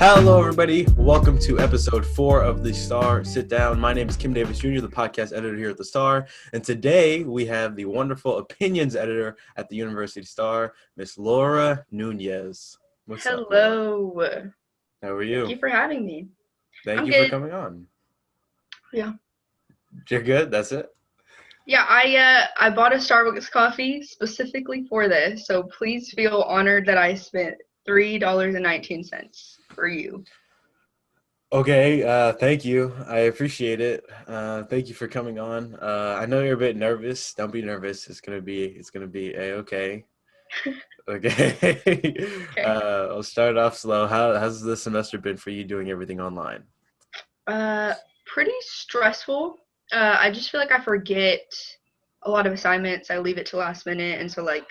Hello, everybody. Welcome to episode 4 of the Star Sitdown. My name is Kim Davis Jr., the podcast editor here at the Star. And today we have the wonderful opinions editor at the University Star, Miss Laura Nunez. What's up, Laura? Hello. How are you? Thank you for having me. Thank I'm you good. for coming on. Yeah. You're good? That's it? Yeah, I bought a Starbucks coffee specifically for this, so please feel honored that I spent $3.19 for you. Okay, thank you. I appreciate it. Thank you for coming on. I know you're a bit nervous. Don't be nervous. It's gonna be a-okay. Okay. Okay. I'll start off slow. How's the semester been for you doing everything online? Pretty stressful. I just feel like I forget a lot of assignments. I leave it to last minute, and so like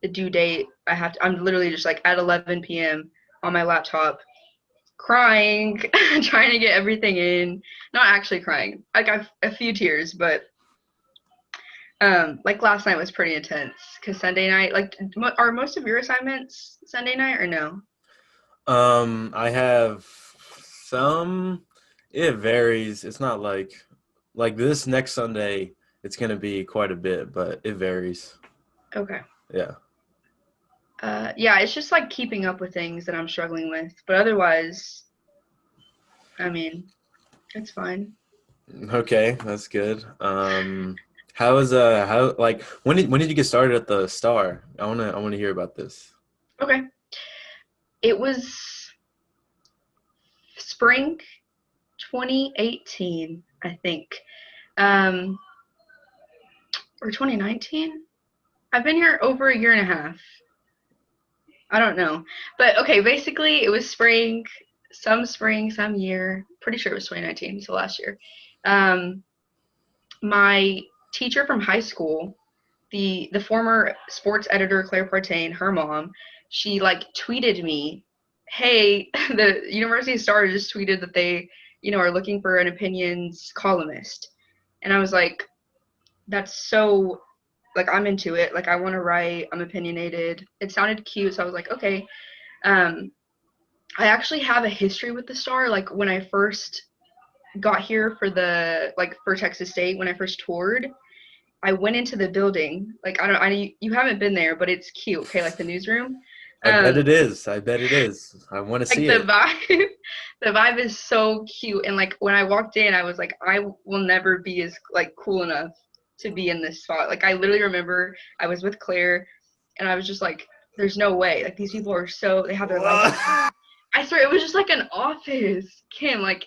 the due date, I'm literally just like at 11 p.m. on my laptop crying, trying to get everything in. Not actually crying. Like I've a few tears, but like last night was pretty intense because Sunday night, like, are most of your assignments Sunday night or no? I have some. It varies. It's not like this next Sunday. It's gonna be quite a bit, but it varies. Okay. Yeah. Yeah, it's just like keeping up with things that I'm struggling with, but otherwise, I mean, it's fine. Okay, that's good. How like when did you get started at the Star? I wanna hear about this. Okay. It was spring 2018, I think. Um, or 2019? I've been here over a year and a half. I don't know. But okay, basically it was spring, some year. Pretty sure it was 2019, so last year. Um, my teacher from high school, the former sports editor Claire Partain, her mom, she like tweeted me, "Hey, the University Star just tweeted that they, are looking for an opinions columnist." And I was like, "That's so like I'm into it. Like I want to write. I'm opinionated." It sounded cute, so I was like, "Okay." Um, I actually have a history with the Star. Like when I first got here for Texas State, when I first toured, I went into the building. Like you haven't been there, but it's cute. Okay, like the newsroom. I bet Um, it is. I bet it is. I want to like see the it. vibe, the vibe is so cute. And like when I walked in, I was like, I will never be as like cool enough to be in this spot. Like I literally remember I was with Claire, and I was just like, there's no way. Like these people are they have their life. I swear it was just like an office, Kim. Like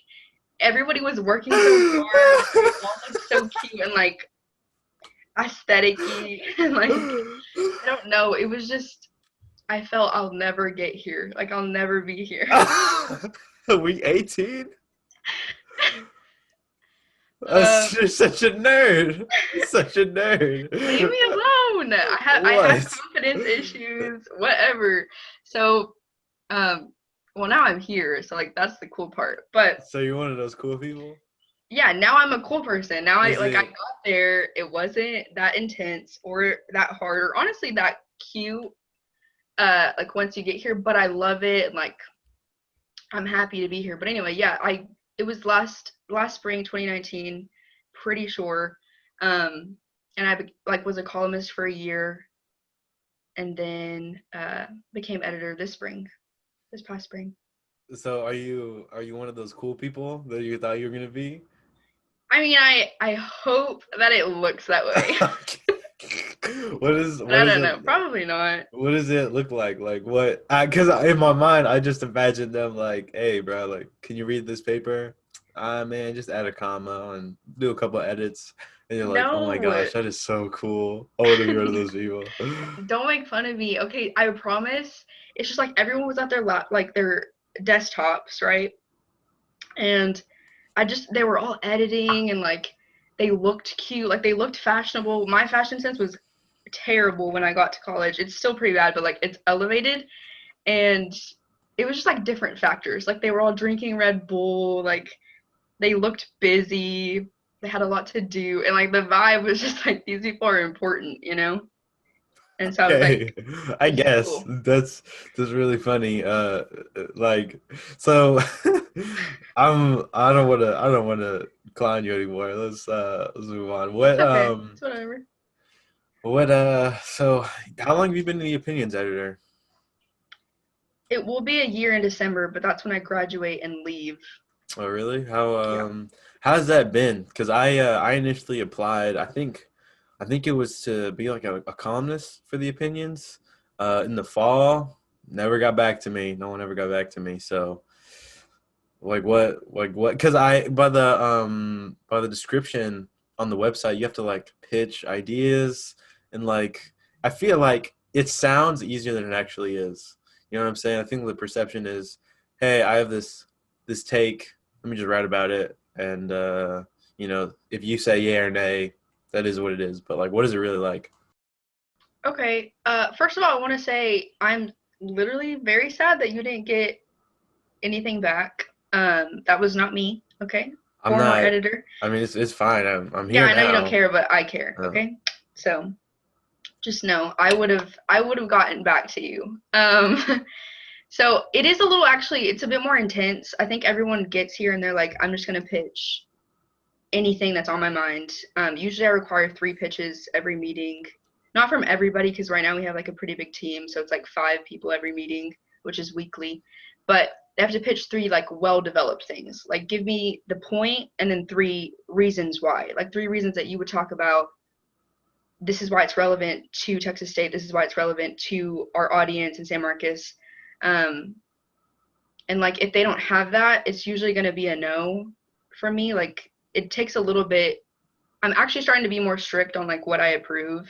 everybody was working so hard. Like it all looked so cute and like aesthetic-y and like I don't know. It was just I felt I'll never get here. Like I'll never be here. We 18? Uh, You're such a nerd. Such a nerd. leave me alone. I had What? confidence issues, whatever. So well now I'm here, so like that's the cool part. But So you're one of those cool people? yeah, now I'm a cool person. Now I Was like I it got there. It wasn't that intense or that hard or honestly that cute. Like once you get here, but I love it. And, like I'm happy to be here. But anyway, yeah, it was last spring, 2019, pretty sure. And I like was a columnist for a year, and then became editor this past spring. so are you one of those cool people that you thought you were gonna be? I mean, I hope that it looks that way. What is But what I is don't it? know. Probably not. What does it look like? Like what? Because in my mind, I just imagine them like, "Hey, bro, like, can you read this paper? Man, just add a comma and do a couple edits." And you're like, "Oh my No. gosh, that is so cool. I want to be one of those people." Don't make fun of me. Okay, I promise. It's just like everyone was at their like their desktops, right? And they were all editing and like they looked cute, like they looked fashionable. My fashion sense was terrible when I got to college. It's still pretty bad, but like it's elevated. And it was just like different factors. Like they were all drinking Red Bull, like they looked busy, they had a lot to do, and like the vibe was just like these people are important, you know? And so I was Okay, like, I okay, guess cool. that's really funny. Like, so I don't wanna clown you anymore. Let's move on. It's okay. It's whatever. So how long have you been the opinions editor? It will be a year in December, but that's when I graduate and leave. Oh, really? Yeah. How's that been? Because I initially applied. I think it was to be like a columnist for the opinions in the fall. Never got back to me. No one ever got back to me. So like what? Because I by the description on the website, you have to like pitch ideas and like I feel like it sounds easier than it actually is. You know what I'm saying? I think the perception is, hey, I have this take. Let me just write about it, and you know, if you say yeah or nay, that is what it is. But like, what is it really like? Okay. First of all, I want to say I'm literally very sad that you didn't get anything back. That was not me. Okay. I'm Former not. editor. I mean, it's fine. I'm Yeah, here I know you don't now. care, but I care. Uh, Okay. So just know I would have gotten back to you. So it is a little actually. It's a bit more intense. I think everyone gets here and they're like, I'm just gonna pitch anything that's on my mind. Usually I require 3 pitches every meeting. Not from everybody because right now we have like a pretty big team, so it's like 5 people every meeting, which is weekly. But they have to pitch 3 like well-developed things. Like give me the point and then 3 reasons why. Like 3 reasons that you would talk about. This is why it's relevant to Texas State. This is why it's relevant to our audience in San Marcos. Um, and like if they don't have that, it's usually going to be a no for me. Like it takes a little bit. I'm actually starting to be more strict on like what I approve.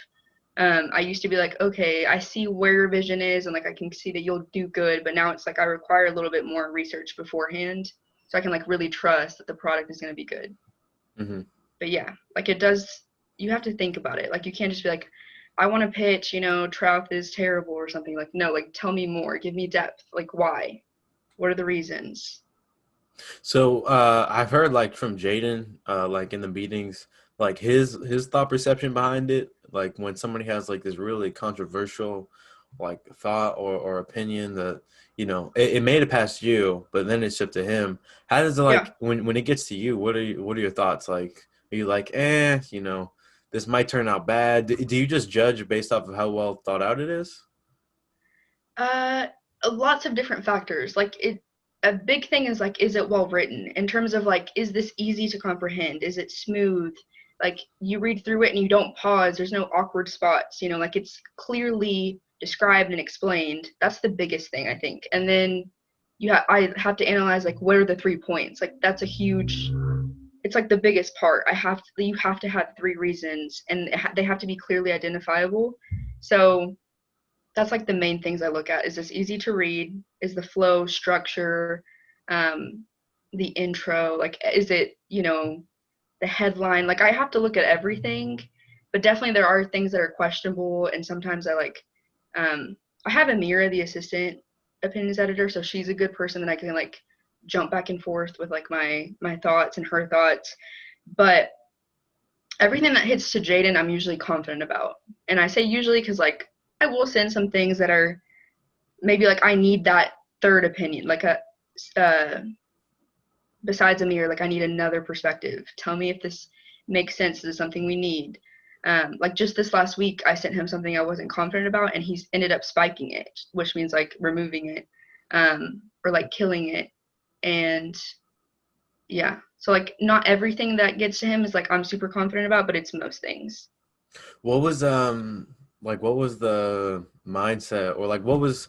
I used to be like, okay, I see where your vision is and like I can see that you'll do good, but now it's like I require a little bit more research beforehand so I can like really trust that the product is going to be good. mhm. But yeah, like it does, you have to think about it. Like you can't just be like, I want to pitch, Trouth is terrible or something. Like, no, like tell me more, give me depth. Like, why? What are the reasons? So I've heard like from Jaden, like in the meetings, like his thought perception behind it, like when somebody has like this really controversial like thought or opinion that it made it past you, but then it's up to him. How does it Yeah. like when it gets to you? What are your thoughts? Like, are you like, this might turn out bad? Do you just judge based off of how well thought out it is? Uh, Lots of different factors. A big thing is like, is it well written in terms of like, is this easy to comprehend? Is it smooth? Like you read through it and you don't pause. There's no awkward spots. Like it's clearly described and explained. That's the biggest thing I think. And then I have to analyze like what are the 3 points. Like that's a huge. It's like the biggest part. You have to have 3 reasons and they have to be clearly identifiable. So that's like the main things I look at. Is this easy to read? Is the flow, structure, um, the intro, like is it, the headline? Like I have to look at everything, but definitely there are things that are questionable and sometimes I have Amira, the assistant opinions editor, so she's a good person that I can like jump back and forth with like my thoughts and her thoughts. But everything that hits to Jaden, I'm usually confident about. And I say usually because like I will send some things that are maybe like I need that third opinion, like a uh, besides Amir, like I need another perspective. Tell me if this makes sense. Is this something we need? Like just this last week, I sent him something I wasn't confident about, and he's ended up spiking it, which means like removing it, or like killing it. And yeah, so like not everything that gets to him is like I'm super confident about, but it's most things. What was what was the mindset or like what was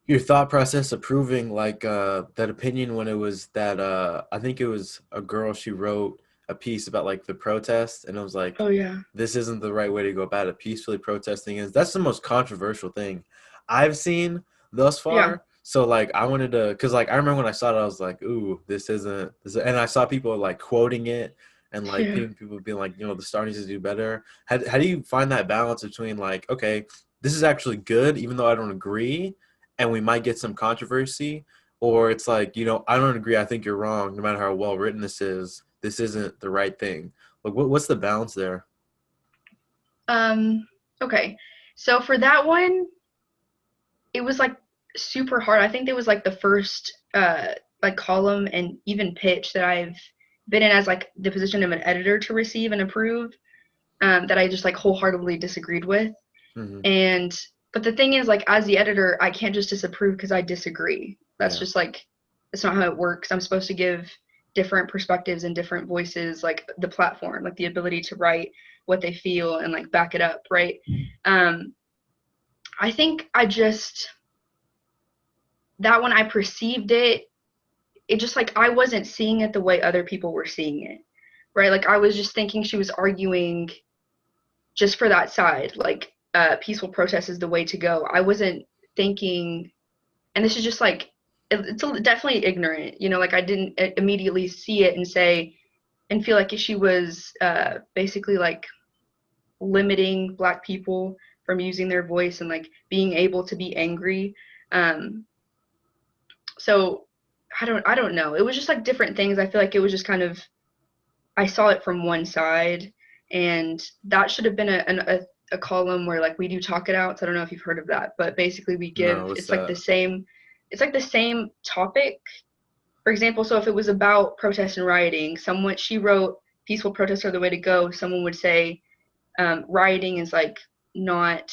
your thought process approving like that opinion when it was that I think it was a girl, she wrote a piece about like the protest and it was like Oh yeah, this isn't the right way to go about it. Peacefully protesting is that's the most controversial thing I've seen thus yeah, far. So like I wanted to because like I remember when I saw it I was like, ooh, and I saw people like quoting it and like yeah. people being like, the star needs to do better. How do you find that balance between like, okay, this is actually good even though I don't agree and we might get some controversy, or it's like, I don't agree, I think you're wrong, no matter how well written this isn't the right thing. Like what's the balance there? Um, okay. So for that one, it was like super hard. I think it was like the first like column and even pitch that I've been in as like the position of an editor to receive and approve, that I just like wholeheartedly disagreed with. Hmm. And but the thing is, like, as the editor, I can't just disapprove because I disagree. That's Yeah. just like, that's not how it works. I'm supposed to give different perspectives and different voices, like the platform, like the ability to write what they feel and like back it up, right? um I think I just, that when I perceived it, it just like I wasn't seeing it the way other people were seeing it, right? Like I was just thinking she was arguing just for that side, like peaceful protest is the way to go. I wasn't thinking, and this is just like, it's definitely ignorant, you know, like I didn't immediately see it and say and feel like she was basically like limiting Black people from using their voice and like being able to be angry. Um, so I don't know. It was just like different things. I feel like it was just kind of, I saw it from one side, and that should have been a column where like we do talk it out. So I don't know if you've heard of that, but basically we No, give, what's it's like the that? same, it's like the same topic. For example, so if it was about protest and rioting, someone, she wrote peaceful protests are the way to go. Someone would say rioting is like not,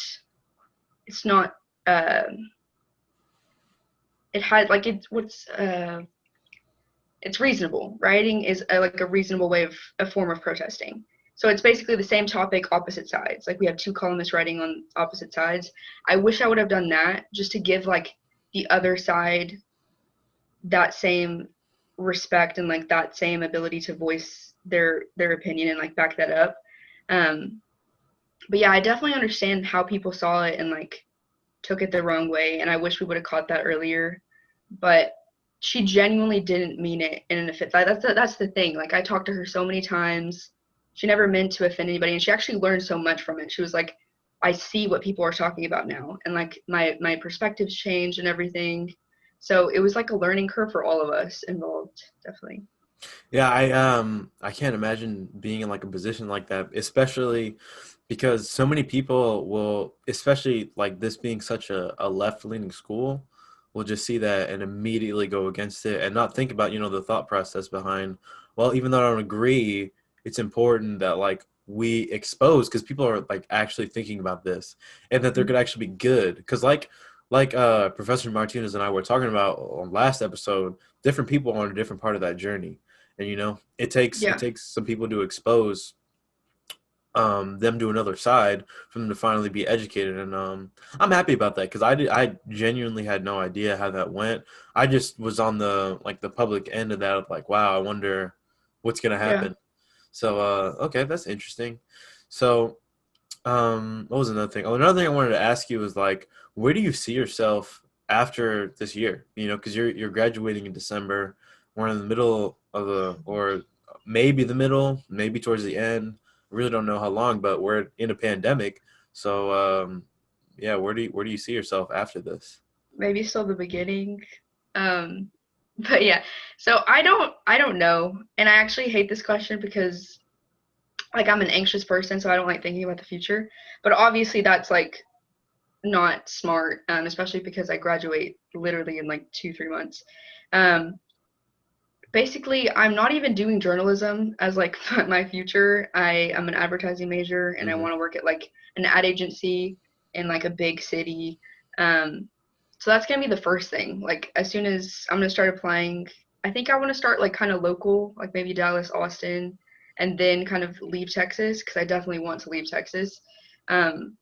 it's not, uh, it had like it's what's it's reasonable. Rioting is like a reasonable way of a form of protesting. So it's basically the same topic, opposite sides. Like we have two columnists writing on opposite sides. I wish I would have done that just to give like the other side that same respect and like that same ability to voice their opinion and like back that up. Um, but yeah, I definitely understand how people saw it and like took it the wrong way, and I wish we would have caught that earlier. But she genuinely didn't mean it in an offense. That's the thing. Like I talked to her so many times, she never meant to offend anybody, and she actually learned so much from it. She was like, I see what people are talking about now, and like my perspectives changed and everything. So it was like a learning curve for all of us involved, definitely. Yeah, I can't imagine being in like a position like that, especially because so many people will, especially like this being such a left-leaning school, will just see that and immediately go against it and not think about, the thought process behind, well, even though I don't agree, it's important that like we expose because people are like actually thinking about this and that there could actually be good. Because like Professor Martinez and I were talking about on last episode, different people are on a different part of that journey. And it Yeah, takes some people to expose them to another side for them to finally be educated. And I'm happy about that because I genuinely had no idea how that went. I just was on the like the public end of that of like, wow, I wonder what's gonna yeah. happen. So okay, that's interesting. So what was another thing? Oh, another thing I wanted to ask you was like, where do you see yourself after this year? Because you're graduating in December. We're in the middle of the, or maybe the middle, maybe towards the end. I really don't know how long, but we're in a pandemic. So yeah, where do you see yourself after this? Maybe still the beginning. Um, but yeah, so I don't know, and I actually hate this question because like I'm an anxious person, so I don't like thinking about the future. But obviously that's like not smart, especially because I graduate literally in like 2-3 months. Um, Basically, I'm not even doing journalism as like my future. I am an advertising major, and I Hmm. want to work at like an ad agency in like a big city. Um, so that's gonna be the first thing. Like as soon as I'm gonna start applying, I think I want to start like kind of local, like maybe Dallas, Austin, and then kind of leave Texas because I definitely want to leave Texas. Um,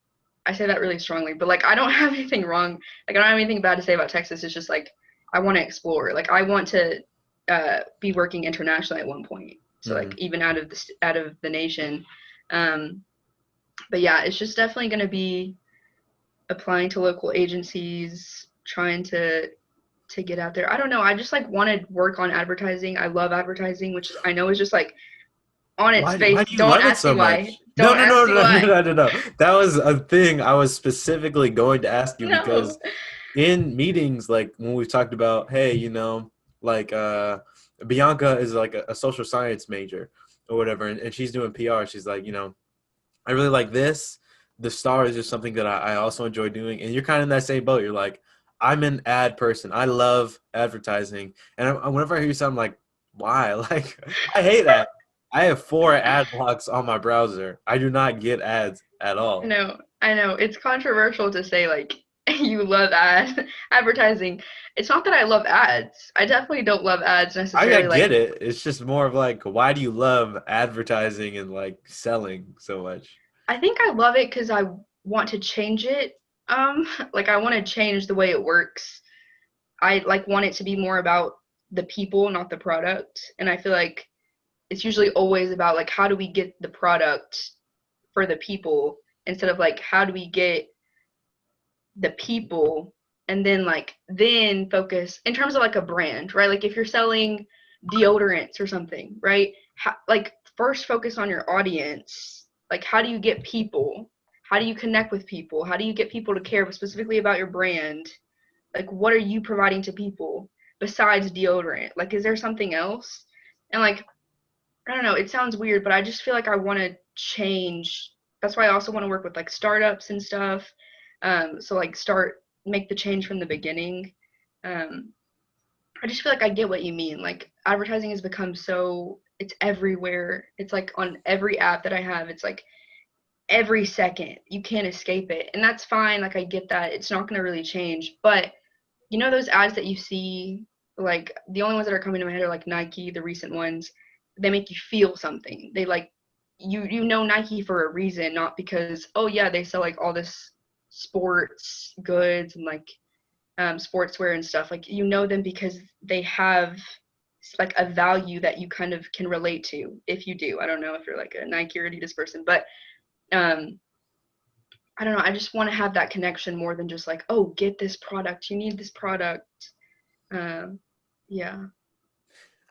I say that really strongly, but like I don't have anything wrong. Like I don't have anything bad to say about Texas. It's just like I want to explore. Like I want to be working internationally at one point. So like Hmm. even out of the nation. Um, but yeah, it's just definitely going to be applying to local agencies, trying to get out there. I don't know. I just like wanted work on advertising. I love advertising, which I know is just like on its Why face. do you Don't love it ask so me why. much? No, Don't no, no, ask me no, no, why. no, no, no. That was a thing I was specifically going to ask you No. because in meetings, like when we've talked about, hey, like Bianca is like a social science major or whatever, and she's doing PR. She's like, I really like this. the Star is just something that I also enjoy doing. And you're kind of in that same boat. You're like, I'm an ad person. I love advertising. And whenever I hear something, I'm like, why? Like, I hate ads. I have 4 ad blocks on my browser. I do not get ads at all. I know. It's controversial to say like you love advertising. It's not that I love ads. I definitely don't love ads I necessarily. get Like it. It's just more of like, why do you love advertising and like selling so much? I think I love it because I want to change it. like I want to change the way it works. I like want it to be more about the people, not the product. And I feel like it's usually always about like how do we get the product for the people instead of like how do we get the people and then then focus in terms of like a brand, right? Like if you're selling deodorants or something, right? Like first focus on your audience. Like how do you get people? How do you connect with people? How do you get people to care specifically about your brand? Like what are you providing to people besides deodorant? Like is there something else? And like I don't know, it sounds weird, but I just feel like I want to change. That's why I also want to work with like startups and stuff. So like make the change from the beginning. Um, I just feel like I get what you mean. Like advertising has become so it's everywhere. It's like on every app that I have. It's like every second. You can't escape it. And that's fine. Like I get that. It's not going to really change. But you know those ads that you see, like the only ones that are coming to my head are like Nike, the recent ones. They make you feel something. They like you know Nike for a reason, not because oh yeah they sell like all this sports goods and like sportswear and stuff. Like you know them because they have like a value that you kind of can relate to. If you do, I don't know if you're like a Nike or Adidas person, but um, I don't know. I just want to have that connection more than just like, oh, get this product. You need this product. Um, yeah.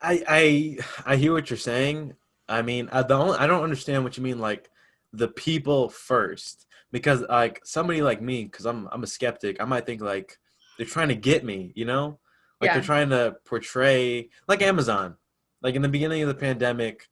I hear what you're saying. I mean, I don't understand what you mean like the people first because like somebody like me because I'm a skeptic. I might think like they're trying to get me, you know? Like they're Yeah. trying to portray like Amazon. Like in the beginning of the pandemic,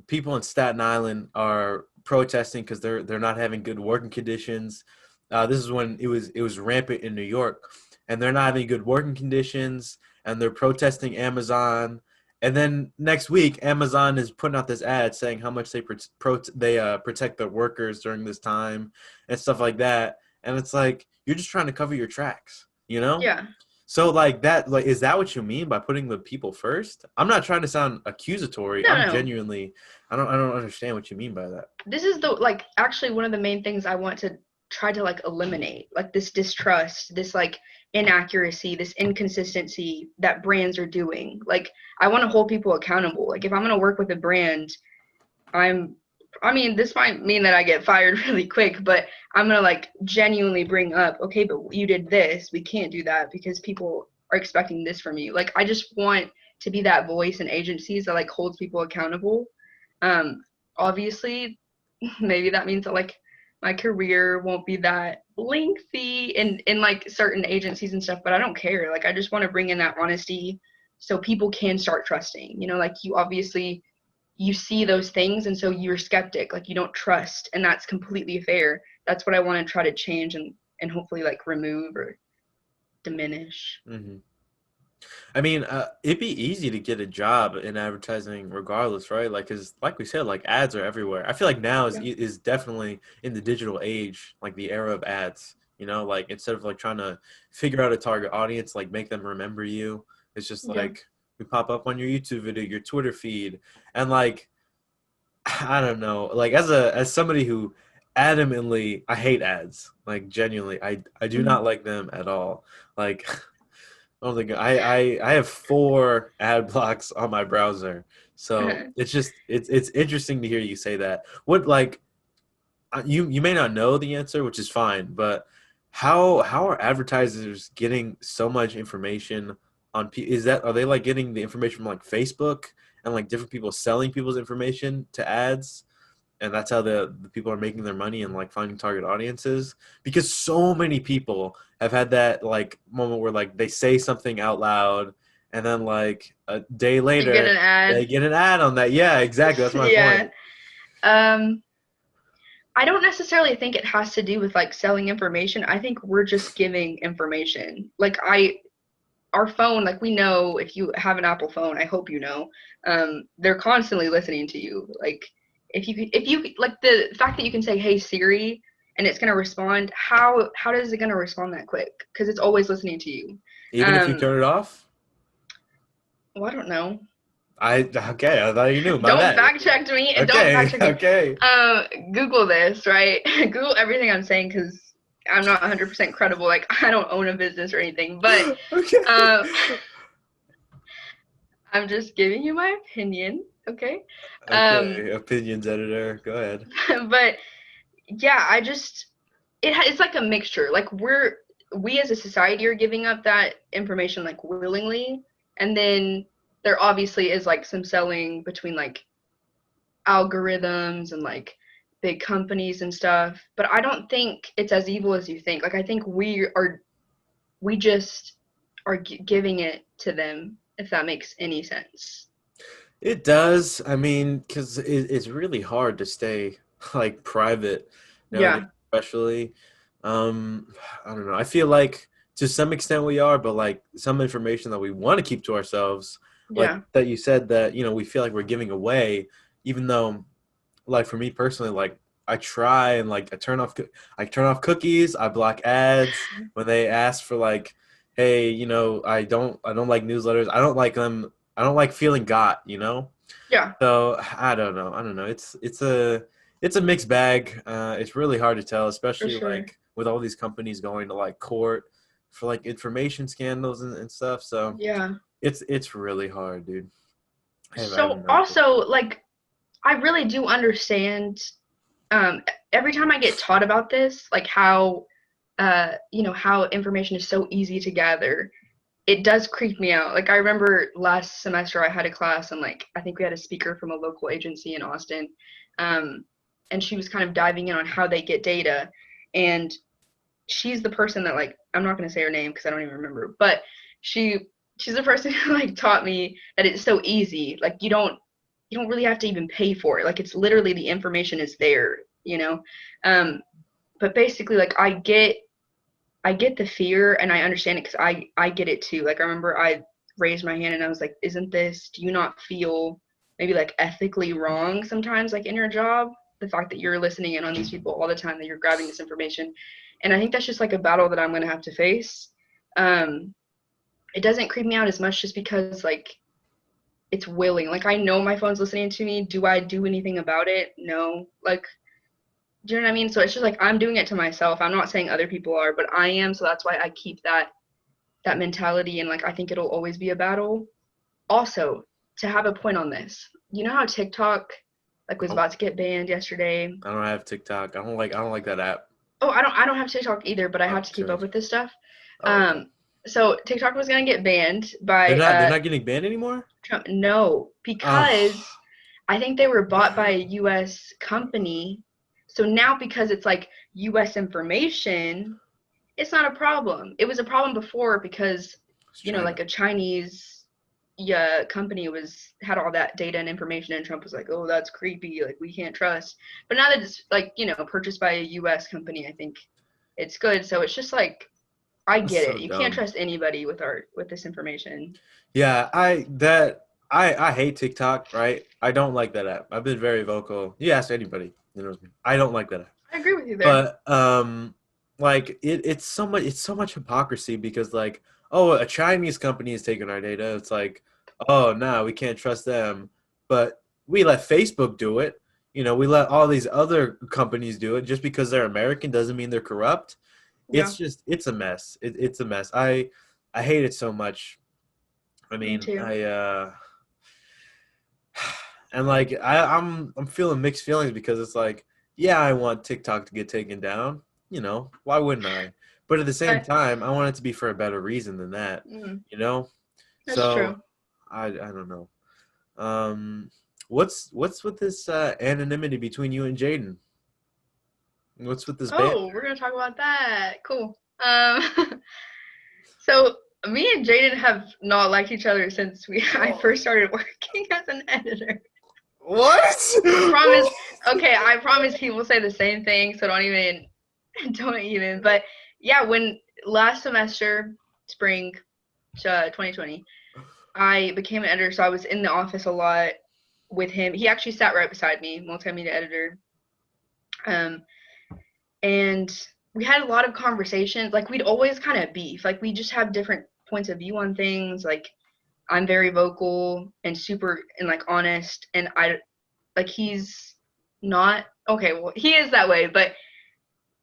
people in Staten Island are protesting because they're not having good working conditions. This is when it was rampant in New York, and they're not having good working conditions and they're protesting Amazon. And then next week, Amazon is putting out this ad saying how much they protect their workers during this time and stuff like that. And it's like you're just trying to cover your tracks, you know? Yeah. So like that, like is that what you mean by putting the people first? I'm not trying to sound accusatory. No, I'm no. genuinely, I don't understand what you mean by that. This is the like actually one of the main things I want to try to like eliminate, like this distrust, this like inaccuracy, this inconsistency that brands are doing. Like I want to hold people accountable. Like if I'm going to work with a brand, I'm I mean, this might mean that I get fired really quick, but I'm gonna like genuinely bring up, okay, but you did this. We can't do that because people are expecting this from you. Like, I just want to be that voice in agencies that like holds people accountable. Obviously, maybe that means that like my career won't be that lengthy in like certain agencies and stuff, but I don't care. Like, I just want to bring in that honesty so people can start trusting. You know, like you see those things and so you're skeptic, like you don't trust, and that's completely fair. That's what I want to try to change and hopefully like remove or diminish. Hmm. I mean, it'd be easy to get a job in advertising regardless, right? Like, cause like we said, like ads are everywhere. I feel like now is Yeah. is definitely in the digital age, like the era of ads. Like instead of like trying to figure out a target audience, like make them remember you, it's just Yeah. like we pop up on your YouTube video, your Twitter feed, and like I don't know, like as somebody who adamantly I hate ads, like genuinely, I do Mhm. not like them at all. Like I don't think I have 4 ad blocks on my browser, so it's interesting to hear you say that. What like you may not know the answer, which is fine, but how are advertisers getting so much information on? Is that are they like getting the information from like Facebook and like different people selling people's information to ads? And that's how the people are making their money and like finding target audiences because so many people have had that like moment where like they say something out loud and then like a day You get later an they ad. get an ad on that. Yeah, exactly, that's my point. Yeah. um I don't necessarily think it has to do with like selling information. I think we're just giving information. Like our phone, like we know if you have an Apple phone, I hope you know, they're constantly listening to you. Like if you like the fact that you can say, "Hey Siri," and it's gonna respond. How is it gonna respond that quick? Because it's always listening to you. Even if you Um, turn it off? well, I don't know. Okay, I thought you knew. My Don't bad. fact check me. Don't fact Okay, check me. okay. Google this, right? Google everything I'm saying because I'm not 100% credible. Like I don't own a business or anything, but Okay. um, I'm just giving you my opinion, okay? Um, Okay, opinions editor. Go ahead. but yeah, it's like a mixture. Like we as a society are giving up that information like willingly, and then there obviously is like some selling between like algorithms and like big companies and stuff. But I don't think it's as evil as you think. Like I think we just are giving it to them, if that makes any sense. It does. I mean, because it's really hard to stay like private nowadays, Yeah, especially. Um, I don't know. I feel like to some extent we are, but like some information that we want to keep to ourselves, like yeah, that you said that, we feel like we're giving away, even though, like for me personally, like I try and like I turn off cookies, I block ads when they ask for like, hey, I don't like newsletters. I don't like feeling got. yeah, So I don't know. It's a mixed bag. It's really hard to tell, for especially sure. like with all these companies going to like court for like information scandals and stuff. So Yeah. it's really hard, dude. I have So no clue. also, like, I really do understand. Um, every time I get taught about this, like how, how information is so easy to gather, it does creep me out. Like I remember last semester I had a class and like I think we had a speaker from a local agency in Austin, um, and she was kind of diving in on how they get data, and she's the person that like I'm not gonna say her name because I don't even remember, but she she's the person who like taught me that it's so easy. Like you don't really have to even pay for it. Like it's literally the information is there, you know. Um, but basically, like I get the fear and I understand it because I get it too. Like I remember I raised my hand and I was like, "Isn't this? Do you not feel maybe like ethically wrong sometimes, like in your job? The fact that you're listening in on these people all the time, that you're grabbing this information." And I think that's just like a battle that I'm gonna have to face. Um, it doesn't creep me out as much just because like it's willing. Like I know my phone's listening to me. Do I do anything about it? No. Like do you know what I mean? So it's just like I'm doing it to myself. I'm not saying other people are, but I am. So that's why I keep that mentality, and like I think it'll always be a battle. Also, to have a point on this, you know how TikTok like was Oh, about to get banned yesterday. I don't have TikTok. I don't like that app. Oh, I don't have TikTok either, but I Oh, have to keep up serious. with this stuff. Oh, okay. So TikTok was gonna get banned They're by not they're not getting banned anymore? Trump. No, Oh, because I think they were bought by a U.S. company. So now because it's like U.S. information, it's not a problem. It was a problem before because, it's China. like a Chinese, yeah, company had all that data and information, and Trump was like, "Oh, that's creepy. Like we can't trust." But now that it's like purchased by a U.S. company, I think it's good. So it's just like I That's get so it. You can't dumb. trust anybody with this information. Yeah, I hate TikTok, right? I don't like that app. I've been very vocal. You ask anybody, I don't like that app. I agree with you there. But like it's so much hypocrisy because like, oh, a Chinese company is taking our data. It's like, oh no, we can't trust them. But we let Facebook do it. We let all these other companies do it. Just because they're American doesn't mean they're corrupt. Yeah, It's a mess. It's a mess. I hate it so much. I me mean, too. I and like I'm feeling mixed feelings because it's like, yeah, I want TikTok to get taken down. Why wouldn't I? But at the same I, time, I want it to be for a better reason than that. mm, You know. that's So true. I don't know. Um, what's with this anonymity between you and Jaden? What's with this ban? Oh, we're gonna talk about that. Cool. So me and Jaden have not liked each other since I Oh, first started working as an editor. What? I promise. Okay, I promise he will say the same thing. So don't even. But yeah, when last semester, spring, 2020, I became an editor. So I was in the office a lot with him. He actually sat right beside me, multimedia editor. And we had a lot of conversations. Like we'd always kind of beef. Like we just have different points of view on things. Like I'm very vocal and super and like honest, and he's not. Okay, well he is that way, but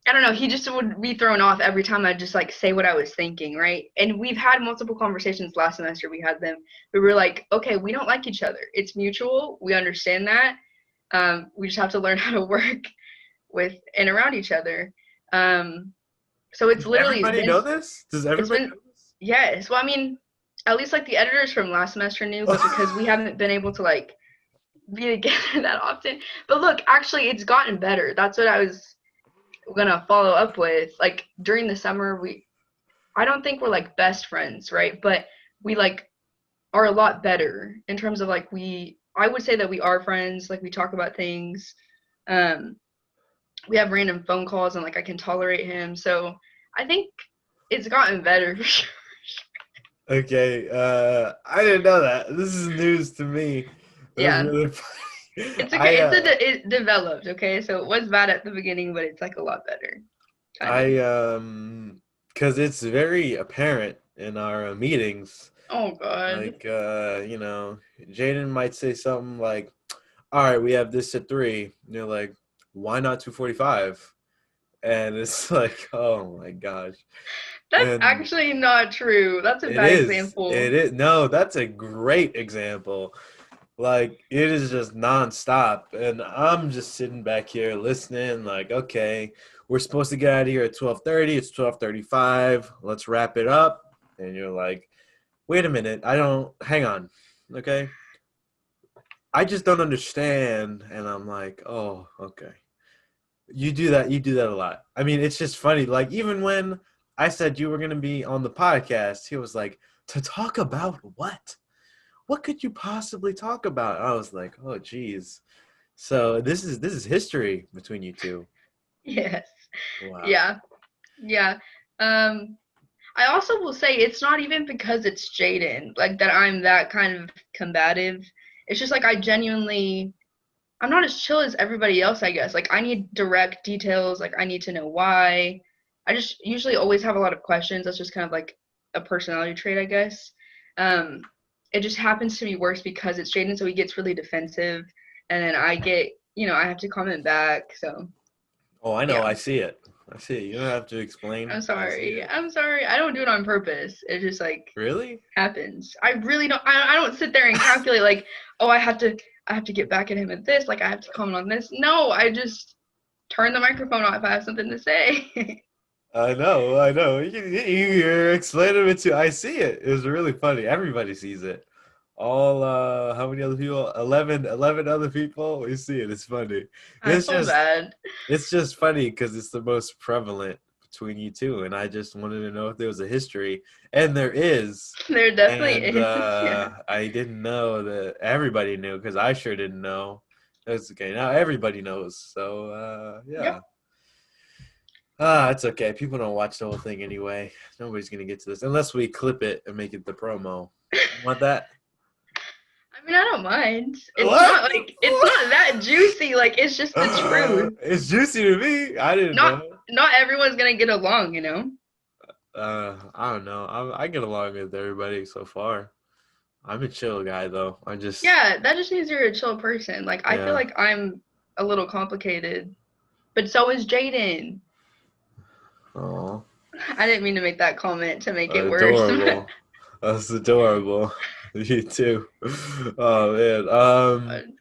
I don't know, he just would be thrown off every time I just like say what I was thinking, right? And we've had multiple conversations last semester. We had them. We were like, okay, we don't like each other. It's mutual. We understand that. We just have to learn how to work with and around each other. So it's Does literally everybody been know this? Does it's everybody been know yes. Well, I mean, at least like the editors from last semester knew, but because we this? haven't been able to like be together that often. But look, actually, it's gotten better. That's what I was gonna follow up with. Like during the summer, I don't think we're like best friends, right? But we like are a lot better in terms of like I would say that we are friends. Like we talk about things. Um, we have random phone calls and like I can tolerate him. So I think it's gotten better for sure. Okay, I didn't know that. This is news to me. That's Yeah. really funny. It's okay. It developed, okay? So it was bad at the beginning, but it's like a lot better. Kind of. Because it's very apparent in our meetings. Oh god. Like, Jaden might say something like, "All right, we have this at 3." And you're like, "Why not 2:45?" And it's like, oh my gosh. That's And actually not true. That's a it bad is. example. It is. No, that's a great example. Like it is just nonstop, and I'm just sitting back here listening. Like, okay, we're supposed to get out of here at 12:30. It's 12:35. Let's wrap it up. And you're like, wait a minute. I don't. Hang on. Okay. I just don't understand. And I'm like, oh, okay. You do that. You do that a lot. I mean, it's just funny. Like even when I said you were gonna be on the podcast, he was like, to talk about what? What could you possibly talk about? I was like, oh, geez. So this is history between you two. Yes. Wow. Yeah. Yeah. Um, I also will say it's not even because it's Jaden, like that I'm that kind of combative. It's just like I'm not as chill as everybody else, I guess. Like I need direct details, like I need to know why. I just usually always have a lot of questions. That's just kind of like a personality trait, I guess. Um, it just happens to be worse because it's Jaden, so he gets really defensive, and then I have to comment back. So Oh, I know. yeah. I see it. I see it. You don't have to explain. I'm I see sorry. it. I'm sorry. I don't do it on purpose. It just like Really? happens. I really don't. I don't sit there and calculate like, oh, I have to get back at him at this. Like I have to comment on this. No, I just turn the microphone off if I have something to say. I know. I know. You're explaining it to. I see it. It was really funny. Everybody sees it. All how many other people? 11 other people. We see it. It's funny. I It's feel just bad. It's just funny because it's the most prevalent between you two, and I just wanted to know if there was a history, and there is. There definitely And is. Yeah. I didn't know that everybody knew because I sure didn't know. That's okay. Now everybody knows. So yeah. Yep. It's okay. People don't watch the whole thing anyway. Nobody's gonna get to this unless we clip it and make it the promo. You want that? I mean, I don't mind. What? It's not that juicy. Like it's just the truth. It's juicy to me. I didn't Not know. not everyone's gonna get along, you know. I don't know. I get along with everybody so far. I'm a chill guy though. I just Yeah, that just means you're a chill person. Like I feel yeah. like I'm a little complicated, but so is Jaden. Oh, I didn't mean to make that comment to make it worse. adorable. That's adorable. You too. Oh man.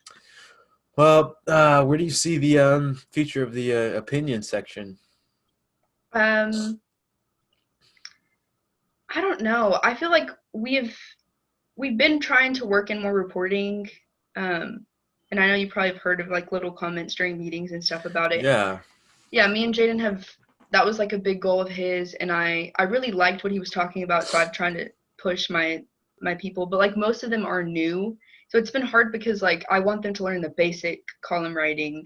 Well, where do you see the future of the opinion section? um, I don't know. I feel like we've been trying to work in more reporting. Um, and I know you probably have heard of like little comments during meetings and stuff about it. Yeah. Yeah, me and Jaden have that was like a big goal of his, and I really liked what he was talking about, so I've tried to push my people, but like most of them are new So it's been hard because like I want them to learn the basic column writing,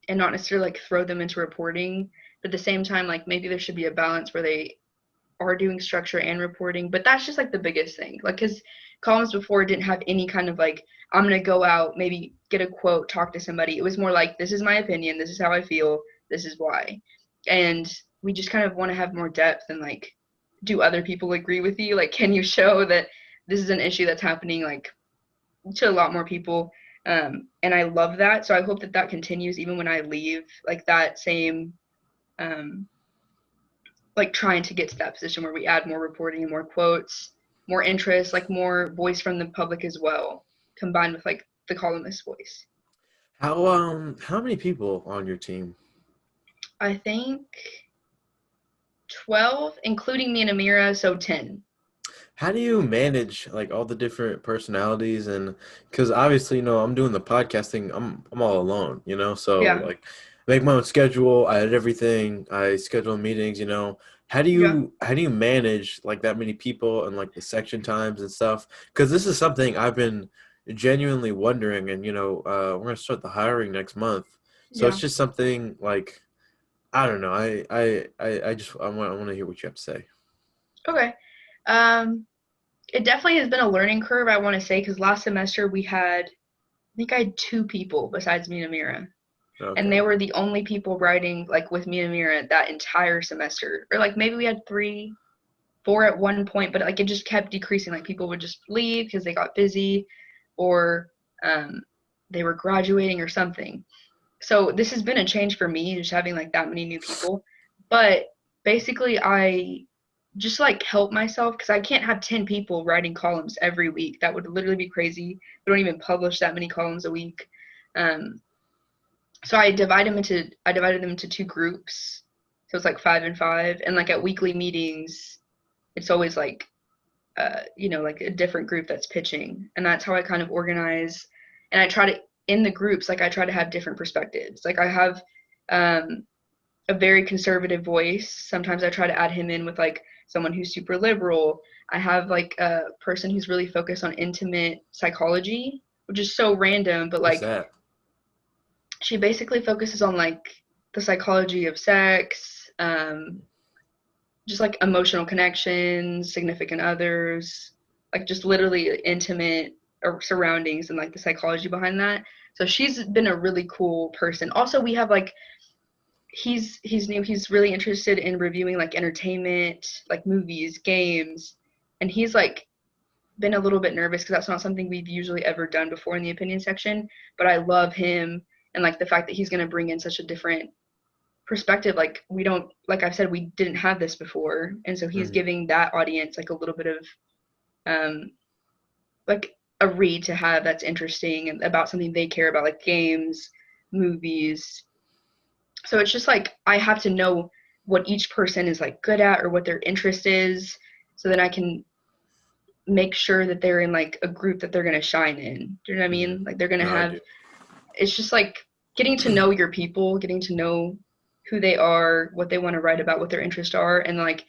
and not necessarily like throw them into reporting. But at the same time, like maybe there should be a balance where they are doing structure and reporting. But that's just like the biggest thing. Like, because columns before didn't have any kind of like, I'm going to go out, maybe get a quote, talk to somebody. It was more like, this is my opinion. This is how I feel. This is why. And we just kind of want to have more depth and like, do other people agree with you? Like, can you show that this is an issue that's happening like to a lot more people? And I love that. So I hope that that continues even when I leave, like that same, like trying to get to that position where we add more reporting and more quotes, more interest, like more voice from the public as well, combined with like the columnist voice. How many people on your team? I think 12, including me and Amira, so 10. How do you manage like all the different personalities? And because obviously, I'm doing the podcasting, I'm all alone, so Yeah, like make my own schedule, I edit everything, I schedule meetings, how do yeah, you manage like that many people and like the section times and stuff? Because this is something I've been genuinely wondering, and we're gonna start the hiring next month, so it's yeah. just something like I don't know. I want to hear what you have to say. Okay. Um, it definitely has been a learning curve, I want to say, because last semester I think I had 2 people besides me and Amira. And Okay. they were the only people writing like with me and Amira that entire semester. Or like maybe we had 4 at one point, but like it just kept decreasing. Like people would just leave because they got busy, or um, they were graduating or something. So this has been a change for me, just having like that many new people. But basically, I just like help myself because I can't have 10 people writing columns every week. That would literally be crazy. We don't even publish that many columns a week. Um, so I divided them into 2 groups. So it's like 5 and 5, and like at weekly meetings, it's always like like a different group that's pitching, and that's how I kind of organize. And I try to in the groups, like I try to have different perspectives. Like I have um, a very conservative voice. Sometimes I try to add him in with like someone who's super liberal. I have like a person who's really focused on intimate psychology, which is so random, but What's like that? she basically focuses on like the psychology of sex, just like emotional connections, significant others, like just literally intimate surroundings and like the psychology behind that. So she's been a really cool person. Also, we have like he's new. He's really interested in reviewing like entertainment, like movies, games, and he's like been a little bit nervous because that's not something we've usually ever done before in the opinion section. But I love him and like the fact that he's going to bring in such a different perspective. Like we don't, like I've said, we didn't have this before, and so he's Hmm. giving that audience like a little bit of um like a read to have that's interesting and about something they care about, like games, movies. So it's just like I have to know what each person is like good at or what their interest is, so then I can make sure that they're in like a group that they're going to shine in. Do you know what I Hmm. mean? Like they're going to No, I have, do. it's just like getting to know your people, getting to know who they are, what they want to write about, what their interests are, and like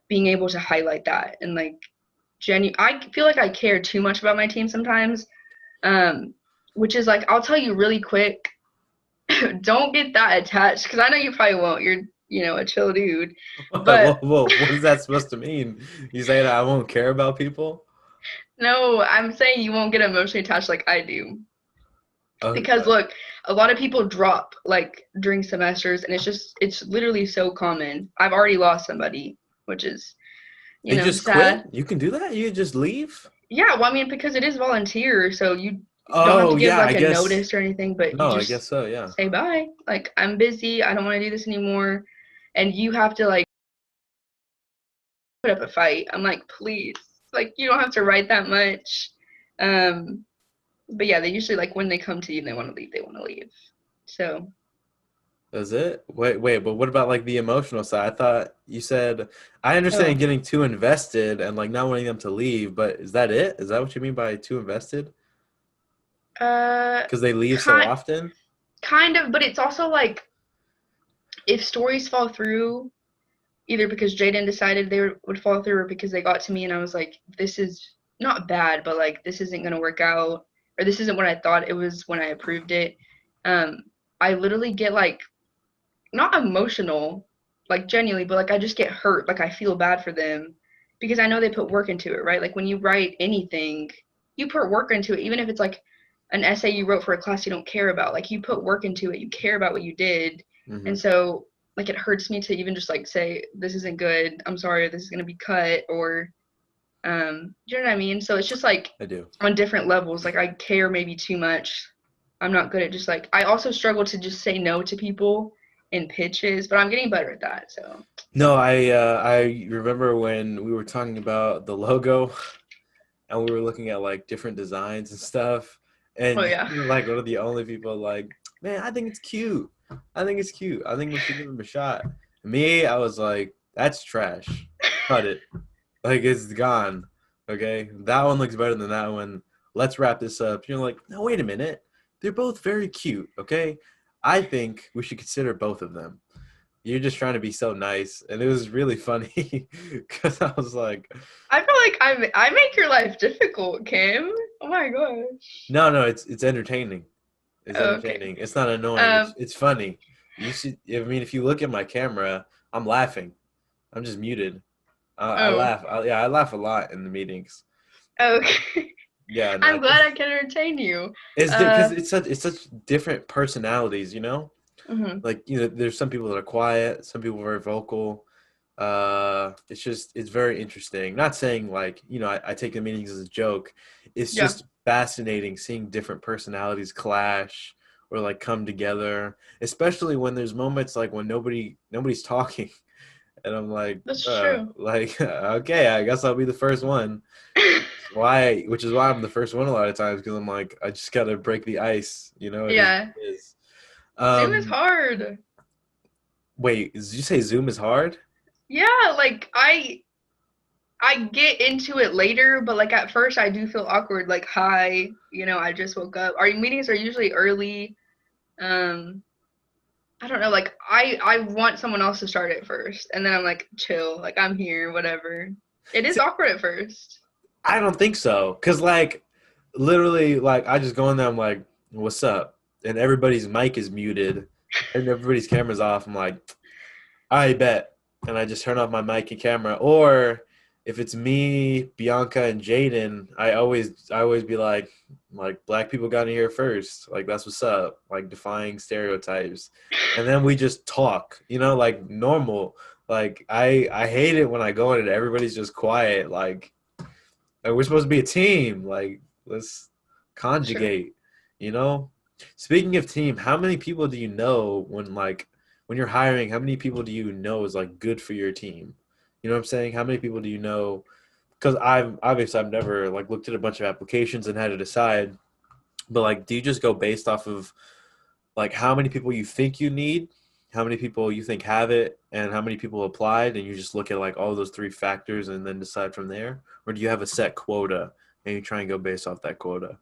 being able to highlight that. And like I feel like I care too much about my team sometimes, um, which is like I'll tell you really quick. Don't get that attached because I know you probably won't. You're a chill dude, Whoa, but whoa, what is that supposed to mean? You say that I won't care about people? no, I'm saying you won't get emotionally attached like I do. Uh, Because uh, look, a lot of people drop like during semesters, and it's literally so common. I've already lost somebody, which is they just quit? sad. You can do that? You just leave? Yeah, well, I mean, because it is volunteer, so you don't have to Oh, give yeah, like I a guess. notice or anything, but you No, I guess just so, yeah. say bye. Like, I'm busy, I don't want to do this anymore, and you have to like put up a fight. I'm like, please, like you don't have to write that much. Um, but yeah, they usually like when they come to you and they want to leave, they want to leave. So, That's it? Wait, but what about like the emotional side? I thought you said I oh, understand getting too invested and like not wanting them to leave, but is that it? Is that what you mean by too invested? uh, Because they leave so kind often? kind of, but it's also like if stories fall through, either because Jaden decided they would fall through or because they got to me and I was like, this is not bad, but like this isn't gonna work out, or this isn't what I thought it was when I approved it. Um, I literally get like not emotional, like genuinely, but like I just get hurt. Like I feel bad for them because I know they put work into it, right? Like when you write anything, you put work into it, even if it's like an essay you wrote for a class you don't care about. Like you put work into it, you care about what you did. Mm-hmm. And so like it hurts me to even just like say this isn't good. I'm sorry, this is going to be cut or do you know what I mean? So it's just like I do. on different levels. Like I care maybe too much. I'm not good at just like I also struggle to just say no to people in pitches, but I'm getting better at that. So No, I remember when we were talking about the logo and we were looking at like different designs and stuff, oh and yeah. you were like one of the only people like, man, I think it's cute. I think it's cute. I think we should give him a shot. Me, I was like, that's trash. Cut it. Like it's gone. Okay, that one looks better than that one. Let's wrap this up. You're like, no, wait a minute. They're both very cute. Okay, I think we should consider both of them. You're just trying to be so nice, and it was really funny because I was like, I feel like I make your life difficult, Kim. Oh my gosh. no, no, it's entertaining. It's Okay. entertaining. It's not annoying. It's Um. it's funny. You should. I mean, if you look at my camera, I'm laughing. I'm just muted. I Oh. laugh. Yeah, I laugh a lot in the meetings. Okay. Yeah, no, I'm glad I can entertain you. it's because Uh. it's such different personalities, Mhm. Like there's some people that are quiet, some people are very vocal. It's very interesting. Not saying like I take the meetings as a joke. It's Yeah. just fascinating seeing different personalities clash or like come together, especially when there's moments like when nobody's talking, and I'm That's true. like okay, I guess I'll be the first one. Which is why I'm the first one a lot of times because I'm like I just gotta break the ice. It is what Yeah. it is. Zoom is Um, hard. Wait, did you say Zoom is hard? Yeah, like I get into it later, but like at first I do feel awkward. Like, hi, I just woke up. Our meetings are usually early. Um, I don't know. Like, I want someone else to start it first, and then I'm like, chill. Like, I'm here, whatever. It is See, awkward at first. I don't think so, cause like literally, like I just go in there, I'm like, "What's up?" and everybody's mic is muted and everybody's camera's off. I'm like, I bet. And I just turn off my mic and camera. Or if it's me, Bianca, and Jaden, I always be like black people got in here first. Like that's what's up. Like defying stereotypes. And then we just talk, like normal. Like I hate it when I go in and everybody's just quiet. Like we're supposed to be a team. Like let's That's true. conjugate, you know? Speaking of team, how many people do you know when you're hiring, how many people do you know is like good for your team? You know what I'm saying? How many people do you know? Because I've never like looked at a bunch of applications and had to decide, but like do you just go based off of like how many people you think you need, how many people you think have it, and how many people applied, and you just look at like all those three factors and then decide from there? Or do you have a set quota and you try and go based off that quota?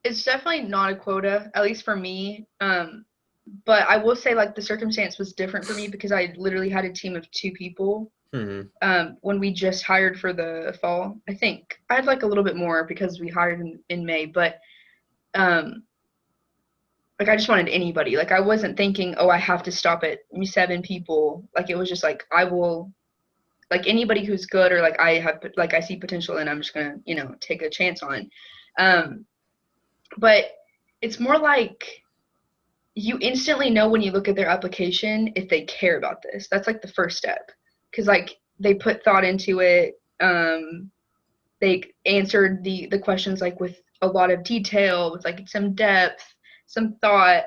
It's definitely not a quota, at least for me. But I will say like the circumstance was different for me because I literally had a team of two people Hmm. when we just hired for the fall. I think I had like a little bit more because we hired in May, but um, like I just wanted anybody. Like I wasn't thinking, oh, I have to stop at 7 people. Like it was just like I will like anybody who's good or like I see potential and I'm just gonna take a chance on. Um, but it's more like you instantly know when you look at their application if they care about this. That's like the first step because like they put thought into it. They answered the questions like with a lot of detail, with like some depth, some thought.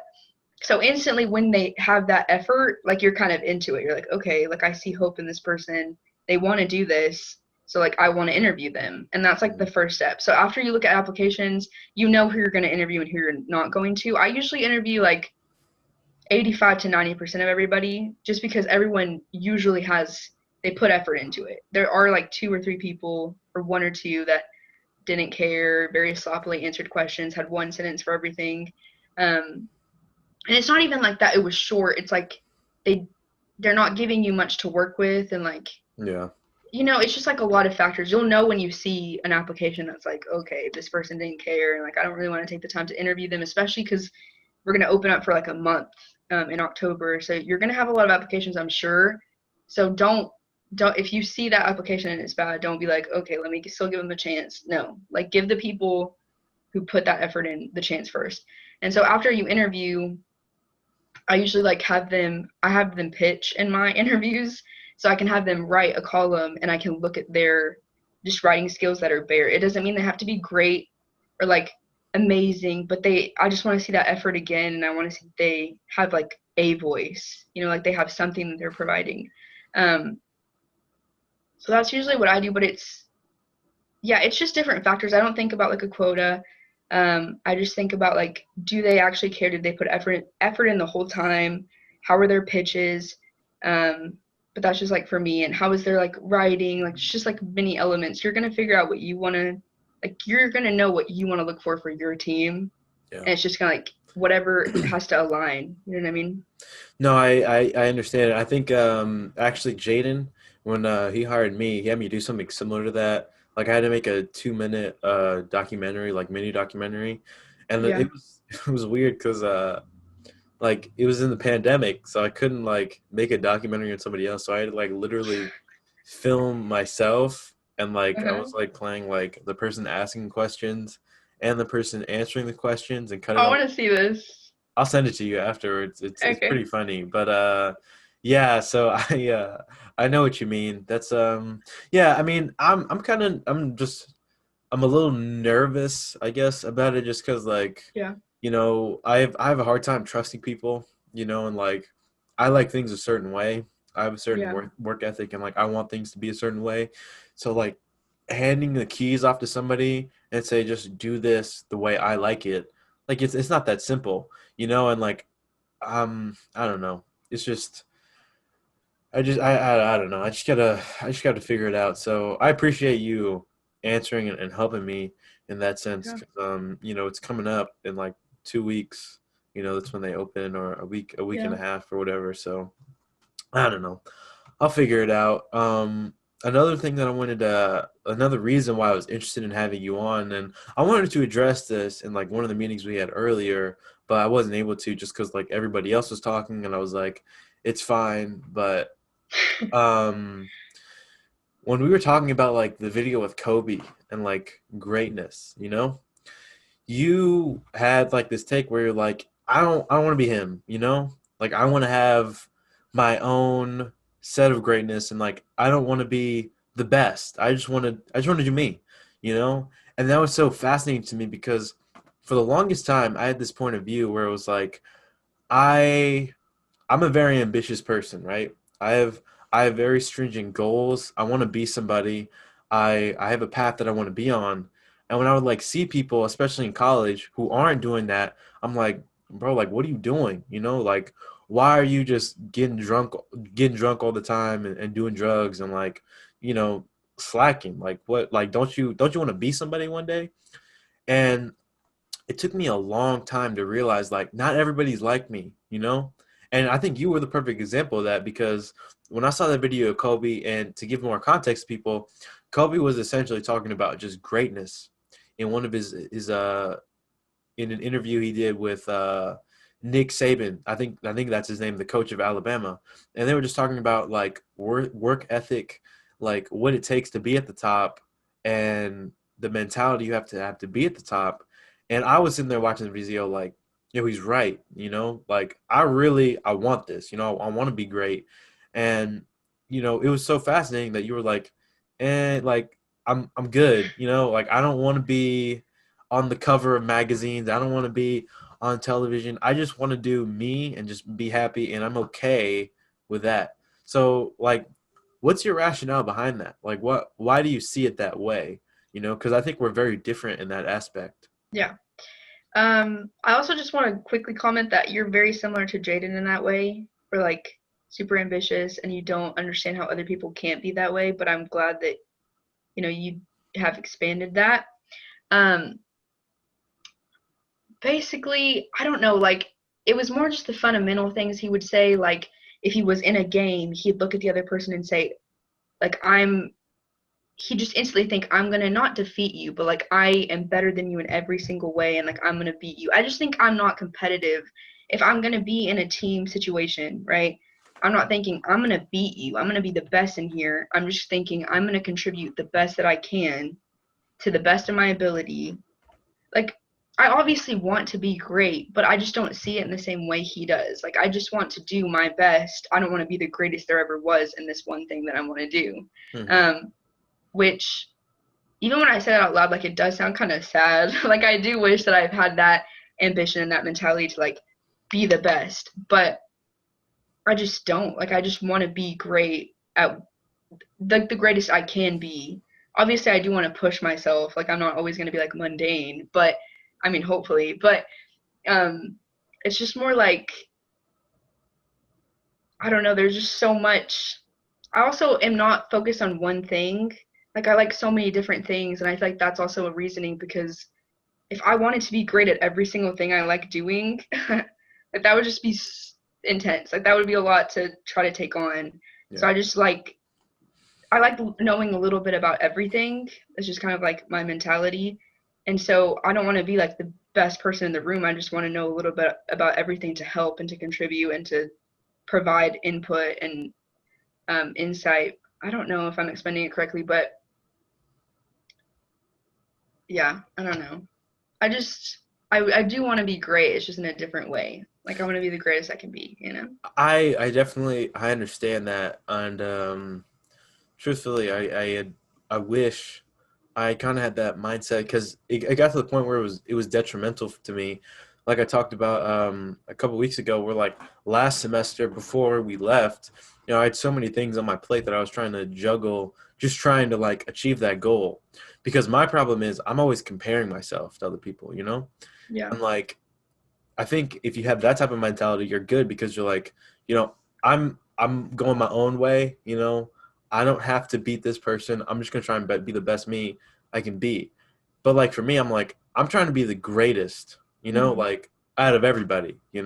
So instantly when they have that effort, like you're kind of into it. You're like, okay, like I see hope in this person. They want to do this. So like I want to interview them. And that's like the first step. So after you look at applications, you know who you're going to interview and who you're not going to. I usually interview like 85 to 90% of everybody just because everyone usually they put effort into it. There are like two or three people or one or two that didn't care, very sloppily answered questions, had one sentence for everything. Um, and it's not even like that it was short. It's like they they're not giving you much to work with and like Yeah. it's just like a lot of factors. You'll know when you see an application that's like, okay, this person didn't care, and like I don't really want to take the time to interview them, especially because we're going to open up for like a month in October. So you're going to have a lot of applications, I'm sure. So don't if you see that application and it's bad, don't be like, okay, let me still give them a chance. No, like give the people who put that effort in the chance first. And so after you interview, I usually like have them pitch in my interviews, so I can have them write a column and I can look at their just writing skills that are bare. It doesn't mean they have to be great or like amazing, but I just want to see that effort again, and I want to see they have like a voice, like they have something that they're providing. So that's usually what I do, but it's just different factors. I don't think about like a quota. I just think about like, do they actually care? Did they put effort in the whole time? How are their pitches? But that's just like for me. And how is their like writing? Like it's just like many elements. You're gonna figure out what you want to like. You're gonna know what you want to look for your team, and it's just kind of like whatever has to align. You know what I mean? No, I understand it. I think actually Jaden, when he hired me, he had me do something similar to that. Like I had to make a 2 minute documentary, like mini documentary, and Yeah. it was it was weird because like it was in the pandemic, so I couldn't like make a documentary on somebody else. So I had to like literally film myself, and like I Uh-huh. was like playing like the person asking questions and the person answering the questions and cut it I all. want to see this. I'll send it to you afterwards. It's pretty Okay. funny, but yeah. So I know what you mean. That's yeah. I mean, I'm a little nervous, I guess, about it just because like Yeah. I have a hard time trusting people, and like I like things a certain way. I have a certain Yeah. work ethic, and like I want things to be a certain way. So like handing the keys off to somebody and say just do this the way I like it, like it's not that simple, and like I don't know. It's just I don't know. I just gotta figure it out. So I appreciate you answering and helping me in that sense Yeah. because it's coming up in like 2 weeks. That's when they open, or a week and Yeah. a half or whatever. So I don't know. I'll figure it out. Another thing that another reason why I was interested in having you on, and I wanted to address this in like one of the meetings we had earlier, but I wasn't able to just because like everybody else was talking, and I was like, it's fine. But um, when we were talking about like the video with Kobe and like greatness, you had like this take where you're like, I don't want to be him, like I want to have my own set of greatness, and like I don't want to be the best. I just want to do me, you know? And that was so fascinating to me because for the longest time I had this point of view where it was like I I'm a very ambitious person, right? I have very stringent goals. I want to be somebody. I have a path that I want to be on. And when I would like see people, especially in college, who aren't doing that, I'm like, bro, like what are you doing? Like why are you just getting drunk all the time and doing drugs and like, you know, slacking? Like what like don't you want to be somebody one day? And it took me a long time to realize like not everybody's like me. And I think you were the perfect example of that because when I saw that video of Kobe, and to give more context to people, Kobe was essentially talking about just greatness in one of his in an interview he did with Nick Saban. I think that's his name, the coach of Alabama. And they were just talking about like work ethic, like what it takes to be at the top, and the mentality you have to be at the top. And I was sitting there watching the video like, he's right. Like I want this. I want to be great. And it was so fascinating that you were like, like I'm good. Like I don't want to be on the cover of magazines. I don't want to be on television. I just want to do me and just be happy, and I'm okay with that. So, like, what's your rationale behind that? Like, why do you see it that way? Because I think we're very different in that aspect. Yeah. I also just want to quickly comment that you're very similar to Jaden in that way. For like super ambitious and you don't understand how other people can't be that way, but I'm glad that, you have expanded that. Um, Basically, I don't know, like it was more just the fundamental things he would say, like if he was in a game, he'd look at the other person and say, like he just instantly think I'm gonna not defeat you, but like I am better than you in every single way, and like I'm gonna beat you. I just think I'm not competitive. If I'm gonna be in a team situation, right? I'm not thinking I'm gonna beat you. I'm gonna be the best in here. I'm just thinking I'm gonna contribute the best that I can to the best of my ability. Like I obviously want to be great, but I just don't see it in the same way he does. Like I just want to do my best. I don't want to be the greatest there ever was in this one thing that I want to do. Mm-hmm. Which even when I say that out loud, like it does sound kind of sad. Like I do wish that I've had that ambition and that mentality to like be the best, but I just don't. Like I just want to be great at like the greatest I can be. Obviously, I do want to push myself. Like I'm not always going to be like mundane, but I mean, hopefully. But um, it's just more like I don't know. There's just so much. I also am not focused on one thing. Like I like so many different things, and I feel like that's also a reasoning because if I wanted to be great at every single thing I like doing, like that would just be intense. Like that would be a lot to try to take on. So Yeah. I just like I like knowing a little bit about everything. It's just kind of like my mentality. And so I don't want to be like the best person in the room. I just want to know a little bit about everything to help and to contribute and to provide input and insight. I don't know if I'm explaining it correctly, but yeah, I don't know. I do want to be great. It's just in a different way. Like I want to be the greatest I can be, you know? I definitely I understand that, and truthfully, I wish I kind of had that mindset because it got to the point where it was detrimental to me. Like I talked about a couple weeks ago, where like last semester before we left, I had so many things on my plate that I was trying to juggle, just trying to like achieve that goal. Because my problem is I'm always comparing myself to other people, Yeah. and like I think if you have that type of mentality, you're good because you're like, I'm going my own way. I don't have to beat this person. I'm just gonna try and be the best me I can be. But like for me, I'm like I'm trying to be the greatest. Hmm. Like out of everybody. I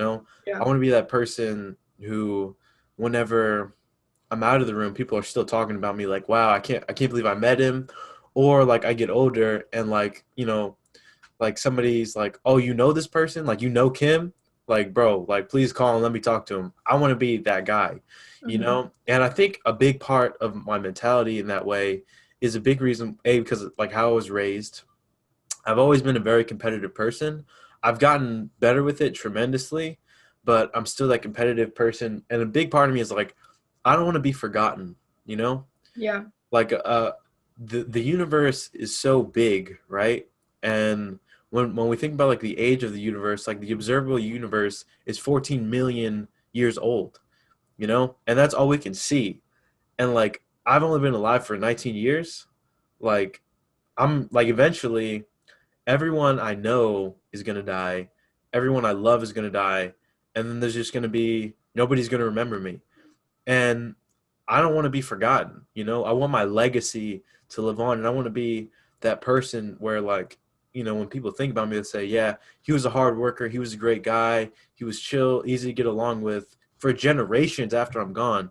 Yeah. want to be that person who, whenever I'm out of the room, people are still talking about me. Like, wow, I can't believe I met him. Or like I get older and like like somebody's like, oh, you know this person? Like, you know Kim? Like, bro, like, please call and let me talk to him. I want to be that guy, Hmm. And I think a big part of my mentality in that way is a big reason, A, because like how I was raised. I've always been a very competitive person. I've gotten better with it tremendously, but I'm still that competitive person. And a big part of me is like, I don't want to be forgotten, you know? Yeah. Like the universe is so big, right? And when we think about like the age of the universe, like the observable universe is 14 million years old, and that's all we can see. And like I've only been alive for 19 years. Like I'm like eventually everyone I know is gonna die, everyone I love is gonna die, and then there's just gonna be nobody's gonna remember me. And I don't want to be forgotten. I want my legacy to live on, and I want to be that person where, like, when people think about me, they say, "Yeah, he was a hard worker. He was a great guy. He was chill, easy to get along with for generations after I'm gone."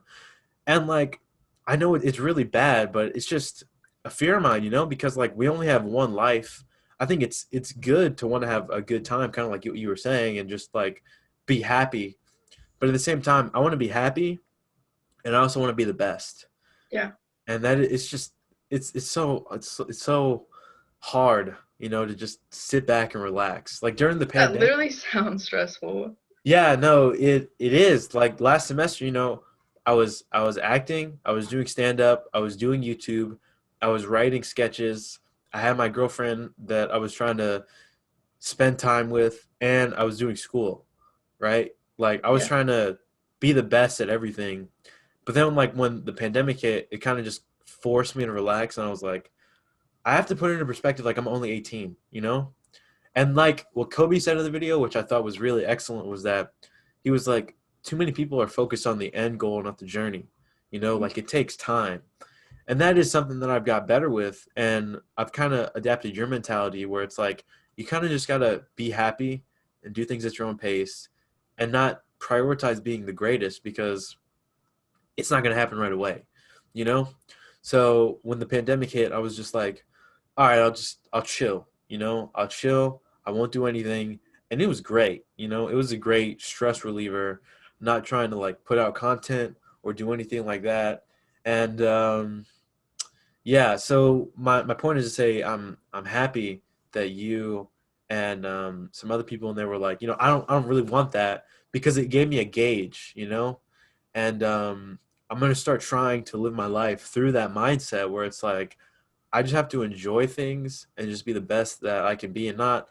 And like, I know it's really bad, but it's just a fear of mine, because like we only have one life. I think it's good to want to have a good time, kind of like you were saying, and just like be happy. But at the same time, I want to be happy and I also want to be the best. Yeah. And that it's just it's so hard, to just sit back and relax. Like during the That pandemic, literally sounds stressful. yeah, no, it is. Like last semester, I was acting, I was doing stand up, I was doing YouTube, I was writing sketches. I had my girlfriend that I was trying to spend time with, and I was doing school, right? Like I was Yeah. trying to be the best at everything. But then, like when the pandemic hit, it kind of just forced me to relax, and I was like, I have to put it into perspective. Like I'm only 18. And like what Kobe said in the video, which I thought was really excellent, was that he was like, too many people are focused on the end goal, not the journey. Like it takes time, and that is something that I've got better with, and I've kind of adapted your mentality where it's like you kind of just gotta be happy and do things at your own pace, and not prioritize being the greatest because it's not going to happen right away, you know? So when the pandemic hit, I was just like, all right, I'll chill, I'll chill. I won't do anything. And it was great, it was a great stress reliever, not trying to like put out content or do anything like that. And yeah, so my point is to say I'm happy that you and some other people in there were like, I don't really want that because it gave me a gauge, and I'm gonna start trying to live my life through that mindset where it's like I just have to enjoy things and just be the best that I can be and not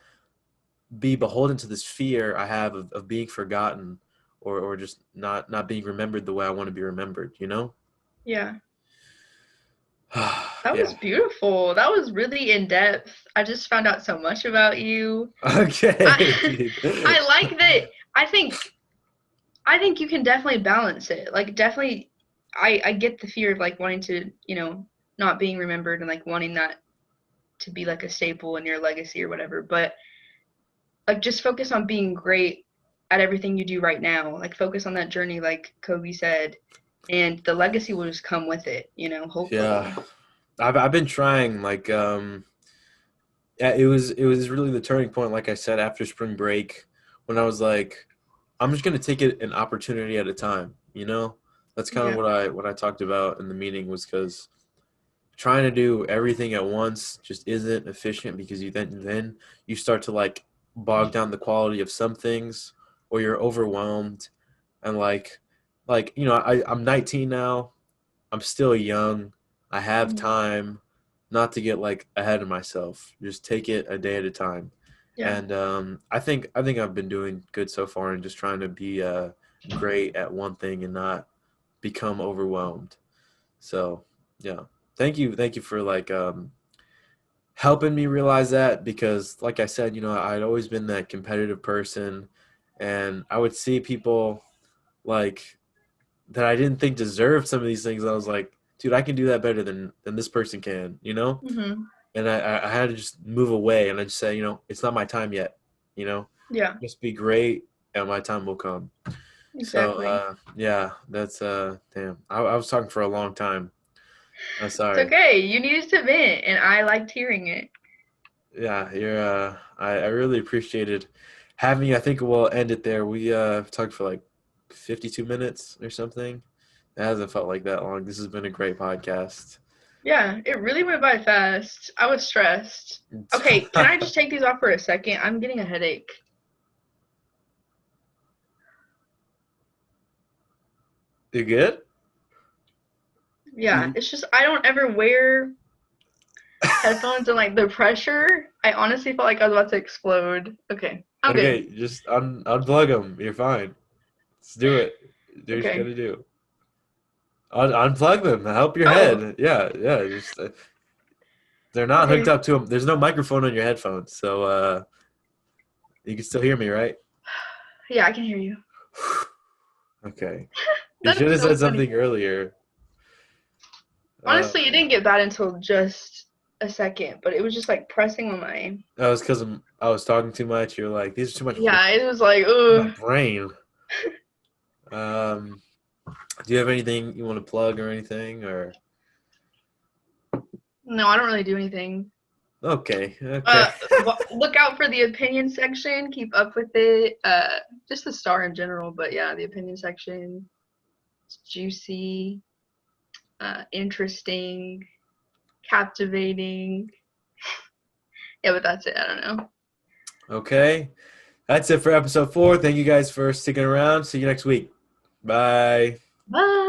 be beholden to this fear I have of being forgotten or just not being remembered the way I want to be remembered, Yeah. That was Yeah. beautiful. That was really in depth. I just found out so much about you. Okay, I dude. I like that. I think you can definitely balance it. Like definitely I get the fear of like wanting to, not being remembered and like wanting that to be like a staple in your legacy or whatever, but like just focus on being great at everything you do right now. Like focus on that journey like Kobe said, and the legacy will just come with it, Yeah. hopefully. I've been trying like yeah, it was really the turning point, like I said, after spring break, when I was like, I'm just gonna take it an opportunity at a time, That's kind of Yeah. what I talked about in the meeting was because trying to do everything at once just isn't efficient because then you start to like bog down the quality of some things or you're overwhelmed and like I'm 19 now. I'm still young. I have Mhm. time not to get like ahead of myself. Just take it a day at a time. Yeah. And I think I've been doing good so far and just trying to be great at one thing and not become overwhelmed. So, yeah. Thank you for like helping me realize that because like I said, I'd always been that competitive person and I would see people like that I didn't think deserved some of these things. I was like, dude, I can do that better than this person can. Mhm. And I had to just move away and I just say, it's not my time yet, you know, Yeah. just be great and my time will come. So Exactly. yeah, that's damn. I was talking for a long time. I'm It's sorry. okay. You needed to vent, and I liked hearing it. Yeah, you're I really appreciated having you. I think we'll end it there. We talked for like 52 minutes or something. It hasn't felt like that long. This has been a great podcast. Yeah, it really went by fast. I was stressed. Okay, can I just take these off for a second? I'm getting a headache. You good? Yeah, You- it's just I don't ever wear headphones and like the pressure. I honestly felt like I was about to explode. Okay, I'm good. Okay, just unplug them. You're fine. Let's do it. Do what you Okay. gotta do. Unplug them. Help your Oh, head. Yeah, yeah. Just they're not hooked okay. up to them. There's no microphone on your headphones, so you can still hear me, right? Yeah, I can hear you. Okay. You That should is have so said funny. something earlier. Honestly, it Man. didn't get bad until just a second, but it was just like pressing on my. That was because I was talking too much. You're like, these are too much for Yeah, it was like, my ugh. brain. Um, do you have anything you want to plug or anything? Or No, I don't really do anything. okay, okay, Look out for the opinion section. Keep up with it. Just the star in general, but yeah, the opinion section. It's juicy, interesting, captivating. Yeah, but that's it. I don't know. okay. That's it for episode 4. Thank you guys for sticking around. See you next week. Bye. Bye.